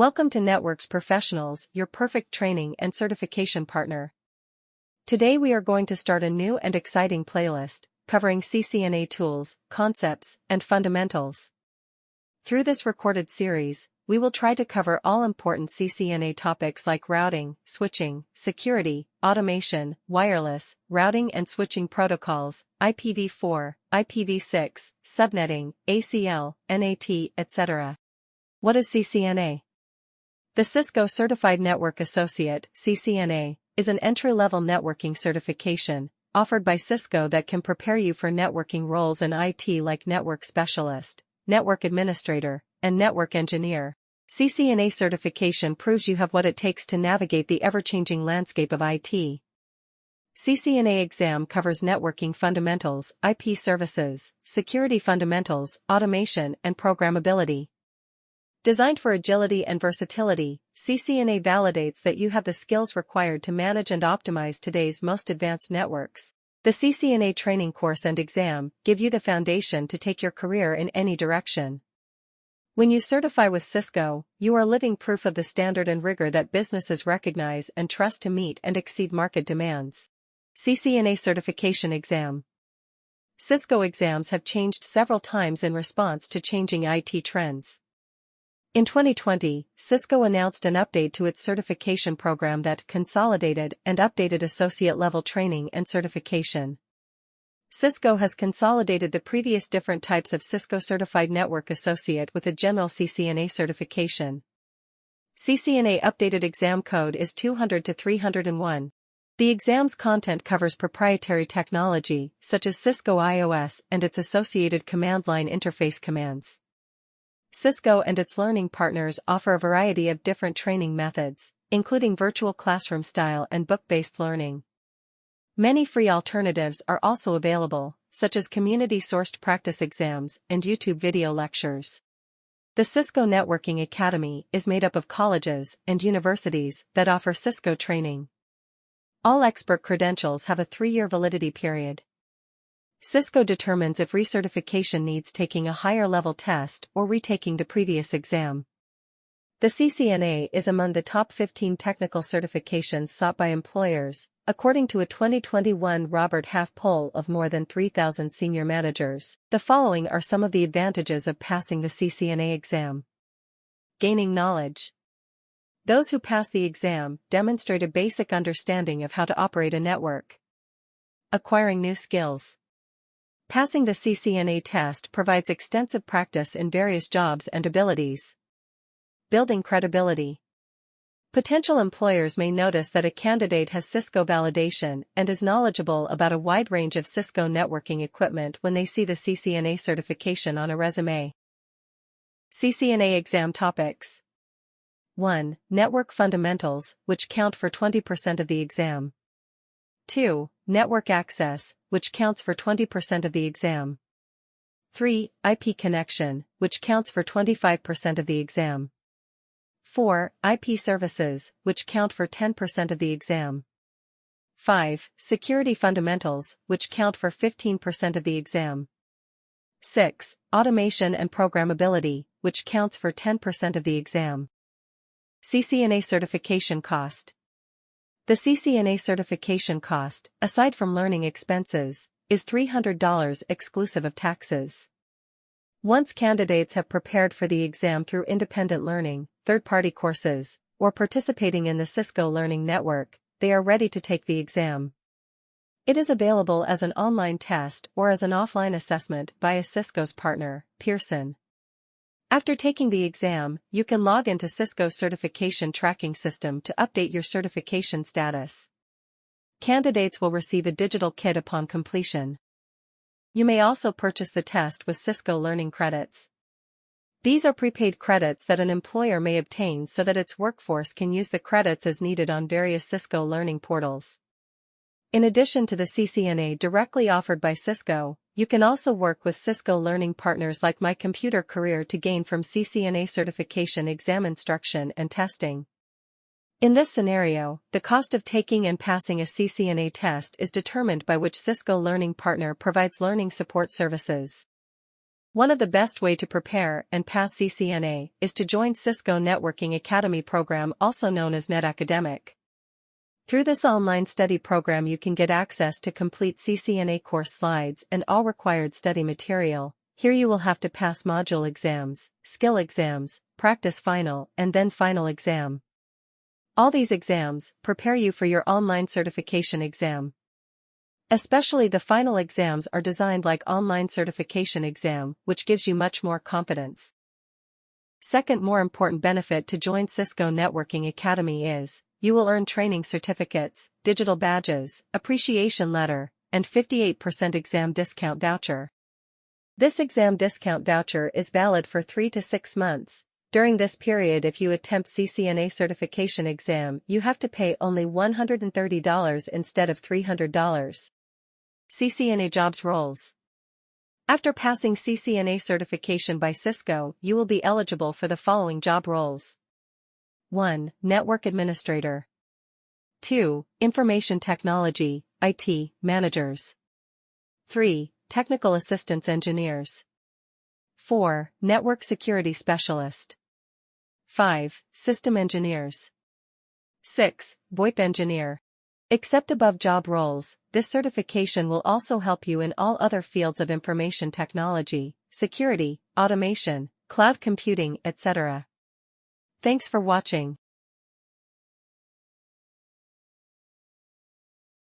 Welcome to Networks Professionals, your perfect training and certification partner. Today we are going to start a new and exciting playlist, covering CCNA tools, concepts, and fundamentals. Through this recorded series, we will try to cover all important CCNA topics like routing, switching, security, automation, wireless, routing and switching protocols, IPv4, IPv6, subnetting, ACL, NAT, etc. What is CCNA? The Cisco Certified Network Associate, CCNA, is an entry-level networking certification, offered by Cisco that can prepare you for networking roles in IT like network specialist, network administrator, and network engineer. CCNA certification proves you have what it takes to navigate the ever-changing landscape of IT. CCNA exam covers networking fundamentals, IP services, security fundamentals, automation, and programmability. Designed for agility and versatility, CCNA validates that you have the skills required to manage and optimize today's most advanced networks. The CCNA training course and exam give you the foundation to take your career in any direction. When you certify with Cisco, you are living proof of the standard and rigor that businesses recognize and trust to meet and exceed market demands. CCNA certification exam. Cisco exams have changed several times in response to changing IT trends. In 2020, Cisco announced an update to its certification program that consolidated and updated associate-level training and certification. Cisco has consolidated the previous different types of Cisco Certified Network Associate with a general CCNA certification. CCNA updated exam code is 200-301. The exam's content covers proprietary technology, such as Cisco iOS and its associated command line interface commands. Cisco and its learning partners offer a variety of different training methods, including virtual classroom style and book-based learning. Many free alternatives are also available, such as community-sourced practice exams and YouTube video lectures. The Cisco Networking Academy is made up of colleges and universities that offer Cisco training. All expert credentials have a 3-year validity period. Cisco determines if recertification needs taking a higher-level test or retaking the previous exam. The CCNA is among the top 15 technical certifications sought by employers, according to a 2021 Robert Half poll of more than 3,000 senior managers. The following are some of the advantages of passing the CCNA exam. Gaining knowledge. Those who pass the exam demonstrate a basic understanding of how to operate a network. Acquiring new skills. Passing the CCNA test provides extensive practice in various jobs and abilities. Building credibility. Potential employers may notice that a candidate has Cisco validation and is knowledgeable about a wide range of Cisco networking equipment when they see the CCNA certification on a resume. CCNA exam topics. 1. Network fundamentals, which count for 20% of the exam. 2. Network access, which counts for 20% of the exam. 3. IP connection, which counts for 25% of the exam. 4. IP services, which count for 10% of the exam. 5. Security fundamentals, which count for 15% of the exam. 6. Automation and programmability, which counts for 10% of the exam. CCNA certification cost. The CCNA certification cost, aside from learning expenses, is $300 exclusive of taxes. Once candidates have prepared for the exam through independent learning, third-party courses, or participating in the Cisco Learning Network, they are ready to take the exam. It is available as an online test or as an offline assessment via Cisco's partner, Pearson. After taking the exam, you can log into Cisco's certification tracking system to update your certification status. Candidates will receive a digital kit upon completion. You may also purchase the test with Cisco Learning Credits. These are prepaid credits that an employer may obtain so that its workforce can use the credits as needed on various Cisco learning portals. In addition to the CCNA directly offered by Cisco, you can also work with Cisco learning partners like My Computer Career to gain from CCNA certification exam instruction and testing. In this scenario, the cost of taking and passing a CCNA test is determined by which Cisco learning partner provides learning support services. One of the best way to prepare and pass CCNA is to join Cisco Networking Academy program, also known as Net Academic. Through this online study program you can get access to complete CCNA course slides and all required study material. Here you will have to pass module exams, skill exams, practice final, and then final exam. All these exams prepare you for your online certification exam. Especially the final exams are designed like online certification exam, which gives you much more confidence. Second more important benefit to join Cisco Networking Academy is, you will earn training certificates, digital badges, appreciation letter, and 58% exam discount voucher. This exam discount voucher is valid for 3 to 6 months. During this period, if you attempt CCNA certification exam, you have to pay only $130 instead of $300. CCNA jobs roles. After passing CCNA certification by Cisco, you will be eligible for the following job roles. 1. Network Administrator. 2. Information Technology, IT, Managers. 3. Technical Assistance Engineers. 4. Network Security Specialist. 5. System Engineers. 6. VoIP Engineer. Except above job roles, this certification will also help you in all other fields of information technology, security, automation, cloud computing, etc. Thanks for watching.